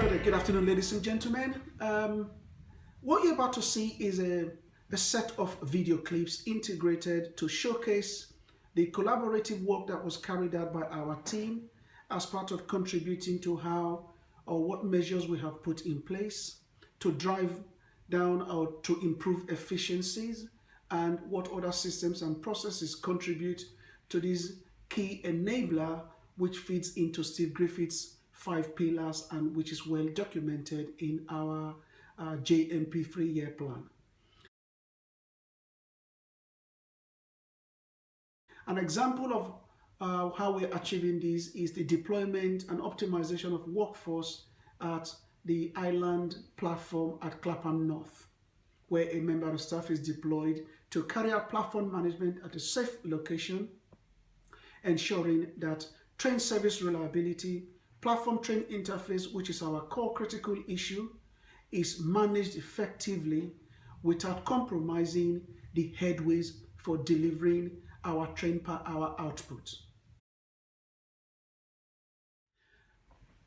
Hello there, good afternoon, ladies and gentlemen. What you're about to see is a set of video clips integrated to showcase the collaborative work that was carried out by our team as part of contributing to how or what measures we have put in place to drive down or to improve efficiencies, and what other systems and processes contribute to this key enabler which feeds into Steve Griffith's 5 pillars and which is well documented in our JMP 3-year plan. An example of how we're achieving this is the deployment and optimization of workforce at the Island platform at Clapham North, where a member of staff is deployed to carry out platform management at a safe location, ensuring that train service reliability, platform train interface, which is our core critical issue, is managed effectively without compromising the headways for delivering our train per hour output.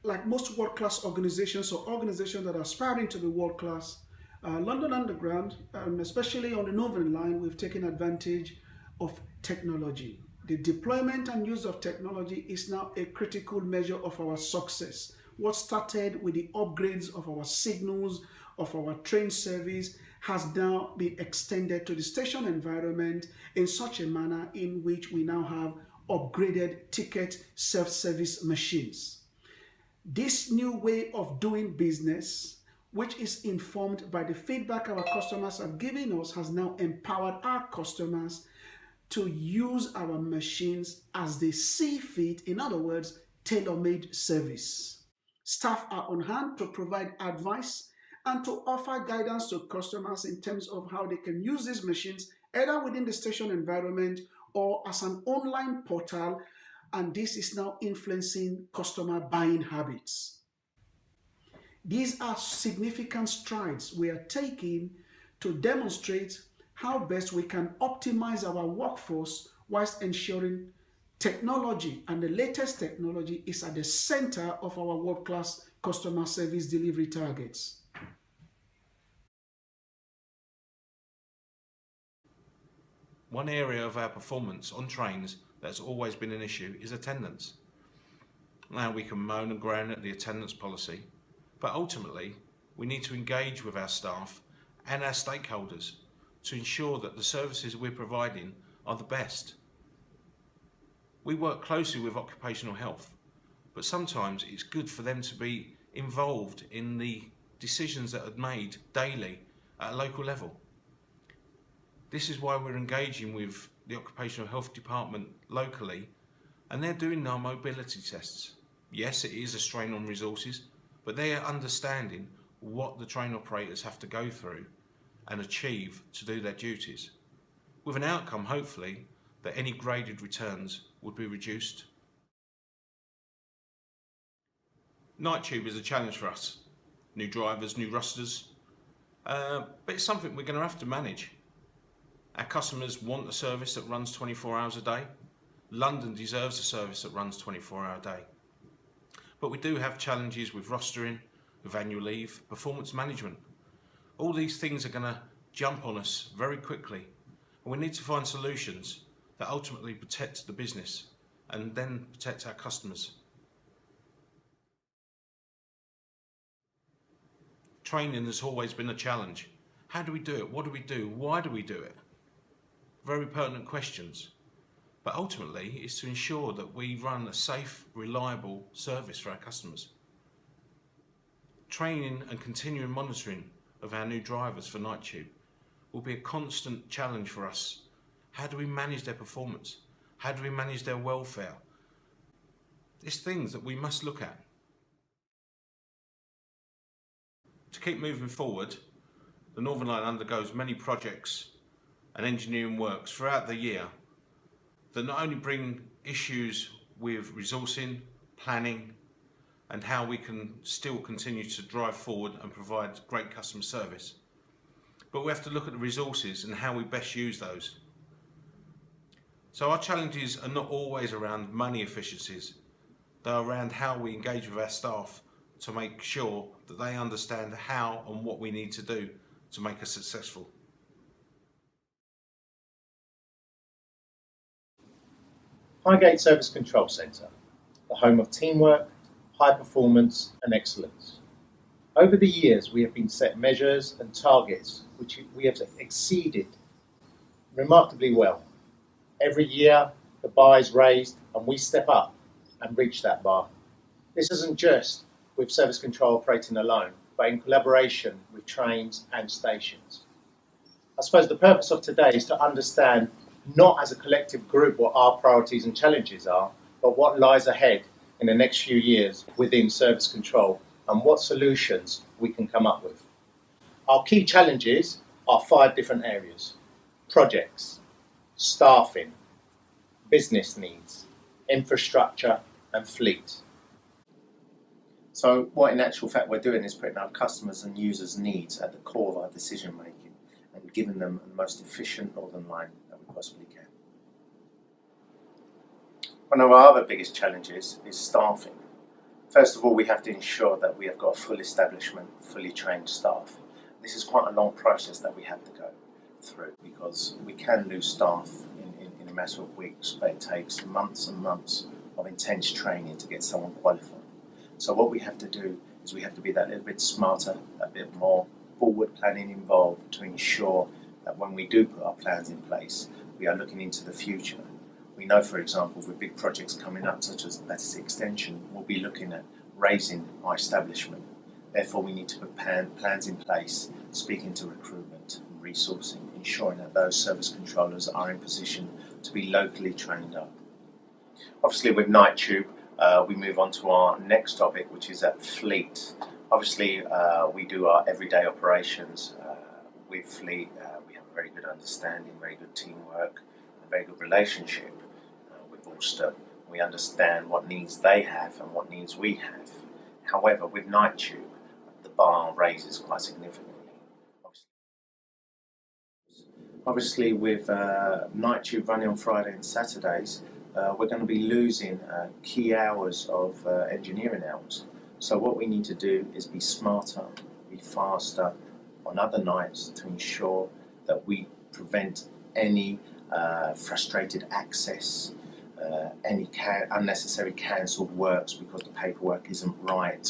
Like most world-class organizations or organizations that are aspiring to be world-class, London Underground, especially on the Northern Line, we've taken advantage of technology. The deployment and use of technology is now a critical measure of our success. What started with the upgrades of our signals, of our train service, has now been extended to the station environment in such a manner in which we now have upgraded ticket self-service machines. This new way of doing business, which is informed by the feedback our customers have given us, has now empowered our customers to use our machines as they see fit. In other words, tailor-made service. Staff are on hand to provide advice and to offer guidance to customers in terms of how they can use these machines either within the station environment or as an online portal, and this is now influencing customer buying habits. These are significant strides we are taking to demonstrate how best we can optimize our workforce whilst ensuring technology and the latest technology is at the center of our world-class customer service delivery targets. One area of our performance on trains that's always been an issue is attendance. Now, we can moan and groan at the attendance policy, but ultimately we need to engage with our staff and our stakeholders to ensure that the services we're providing are the best. We work closely with occupational health, but sometimes it's good for them to be involved in the decisions that are made daily at a local level. This is why we're engaging with the occupational health department locally, and they're doing our mobility tests. Yes, it is a strain on resources, but they are understanding what the train operators have to go through and achieve to do their duties, with an outcome hopefully that any graded returns would be reduced. Night tube is a challenge for us. New drivers, new rosters, but it's something we're going to have to manage. Our customers want a service that runs 24 hours a day. London deserves a service that runs 24 hours a day. But we do have challenges with rostering, with annual leave, performance management. All these things are going to jump on us very quickly, and we need to find solutions that ultimately protect the business and then protect our customers. Training has always been a challenge. How do we do it? What do we do? Why do we do it? Very pertinent questions, but ultimately it's to ensure that we run a safe, reliable service for our customers. Training and continuing monitoring of our new drivers for Night Tube will be a constant challenge for us. How do we manage their performance? How do we manage their welfare? It's things that we must look at. To keep moving forward, the Northern Line undergoes many projects and engineering works throughout the year that not only bring issues with resourcing, planning, and how we can still continue to drive forward and provide great customer service, but we have to look at the resources and how we best use those. So our challenges are not always around money efficiencies, they're around how we engage with our staff to make sure that they understand how and what we need to do to make us successful. Highgate Service Control Centre, the home of teamwork, high performance and excellence. Over the years, we have been set measures and targets which we have exceeded remarkably well. Every year, the bar is raised and we step up and reach that bar. This isn't just with service control operating alone, but in collaboration with trains and stations. I suppose the purpose of today is to understand, not as a collective group, what our priorities and challenges are, but what lies ahead in the next few years within service control and what solutions we can come up with. Our key challenges are 5 different areas: projects, staffing, business needs, infrastructure and fleet. So what in actual fact we're doing is putting our customers and users' needs at the core of our decision making and giving them the most efficient Northern Line that we possibly can. One of our other biggest challenges is staffing. First of all, we have to ensure that we have got a full establishment, fully trained staff. This is quite a long process that we have to go through because we can lose staff in a matter of weeks, but it takes months and months of intense training to get someone qualified. So what we have to do is we have to be that little bit smarter, a bit more forward planning involved to ensure that when we do put our plans in place, we are looking into the future. We know, for example, with big projects coming up, such as Battersea Extension, we'll be looking at raising our establishment. Therefore, we need to put plans in place, speaking to recruitment and resourcing, ensuring that those service controllers are in position to be locally trained up. Obviously, with Night-Tube, we move on to our next topic, which is at fleet. Obviously, we do our everyday operations with fleet. We have a very good understanding, very good teamwork, a very good relationship with Ulster. We understand what needs they have and what needs we have. However, with Night-Tube, the bar raises quite significantly. Obviously, with Night-Tube running on Friday and Saturdays, we're going to be losing key hours of engineering hours. So what we need to do is be smarter, be faster on other nights to ensure that we prevent any frustrated access, any unnecessary cancelled works because the paperwork isn't right,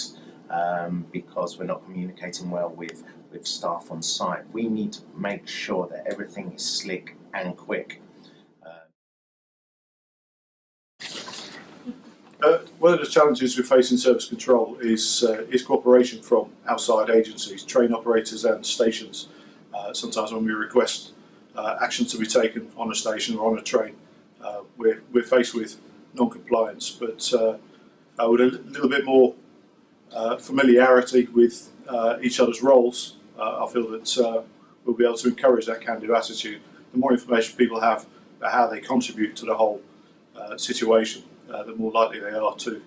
because we're not communicating well with staff on site. We need to make sure that everything is slick and quick. One of the challenges we face in service control is cooperation from outside agencies, train operators and stations. Sometimes when we request action to be taken on a station or on a train, we're faced with non-compliance, but with a little bit more familiarity with each other's roles, I feel that we'll be able to encourage that can-do attitude. The more information people have about how they contribute to the whole situation, the more likely they are to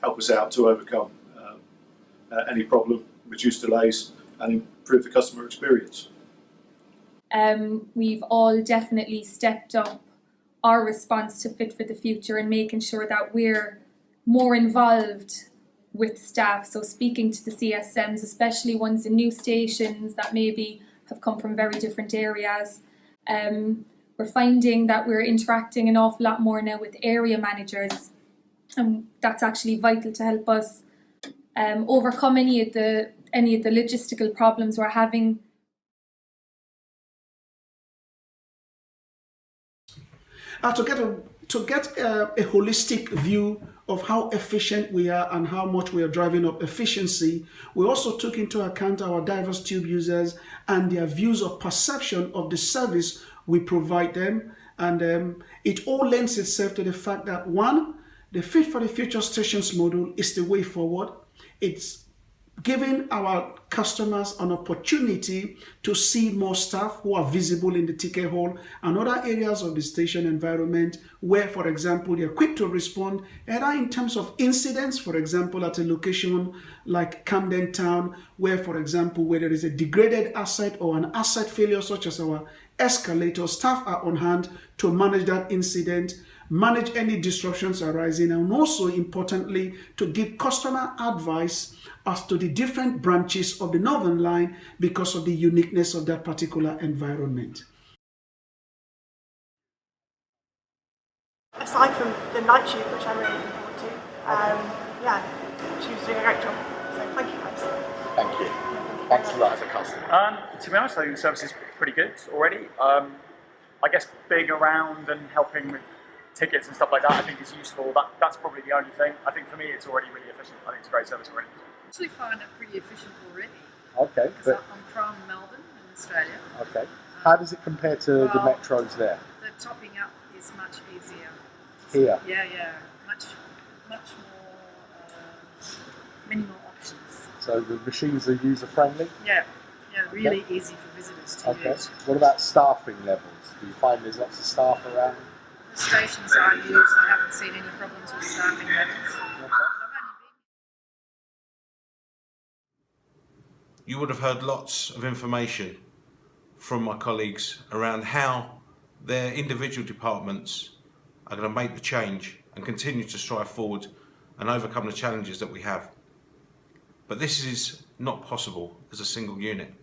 help us out to overcome any problem, reduce delays and improve the customer experience. We've all definitely stepped up our response to Fit for the Future and making sure that we're more involved with staff. So speaking to the CSMs, especially ones in new stations that maybe have come from very different areas. We're finding that we're interacting an awful lot more now with area managers, and that's actually vital to help us overcome any of the logistical problems we're having. To get a holistic view of how efficient we are and how much we are driving up efficiency, we also took into account our diverse tube users and their views of perception of the service we provide them. And it all lends itself to the fact that, one, the Fit for the Future stations model is the way forward. It's giving our customers an opportunity to see more staff who are visible in the ticket hall and other areas of the station environment where, for example, they're quick to respond, either in terms of incidents, for example, at a location like Camden Town, where, for example, where there is a degraded asset or an asset failure such as our escalator, staff are on hand to manage that incident. manage any disruptions arising, and also importantly to give customer advice as to the different branches of the Northern Line because of the uniqueness of that particular environment. Aside from the night tube, which I'm really looking forward to, yeah, she was doing a great job. So thank you guys. Thank you. Thanks a lot as a customer. To be honest, I think the service is pretty good already. I guess being around and helping with tickets and stuff like that, I think is useful. That's probably the only thing. I think for me, it's already really efficient. I think it's a great service already. I actually find it pretty efficient already. Okay, Because I'm from Melbourne in Australia. okay. How does it compare to the Well, metros there? The topping up is much easier. Here? Yeah. Much more, many more options. So the machines are user friendly? Yeah, really easy for visitors to Okay. use. What about staffing levels? Do you find there's lots of staff around? The stations I use, I haven't seen any problems with staffing levels. I've only been You would have heard lots of information from my colleagues around how their individual departments are going to make the change and continue to strive forward and overcome the challenges that we have. But this is not possible as a single unit.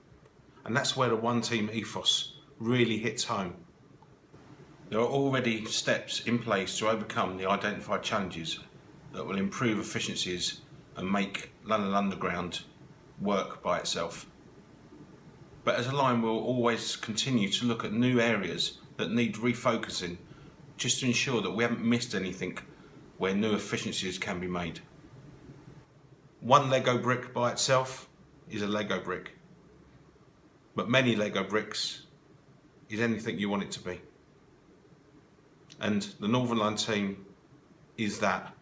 And that's where the one team ethos really hits home. There are already steps in place to overcome the identified challenges that will improve efficiencies and make London Underground work by itself. But as a line, we'll always continue to look at new areas that need refocusing, just to ensure that we haven't missed anything where new efficiencies can be made. One Lego brick by itself is a Lego brick, but many Lego bricks is anything you want it to be. And the Northern Line team is that.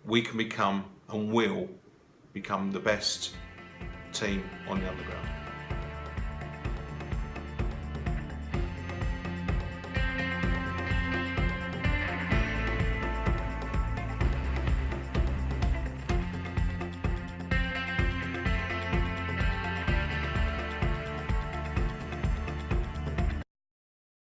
We can become and will become the best team on the Underground.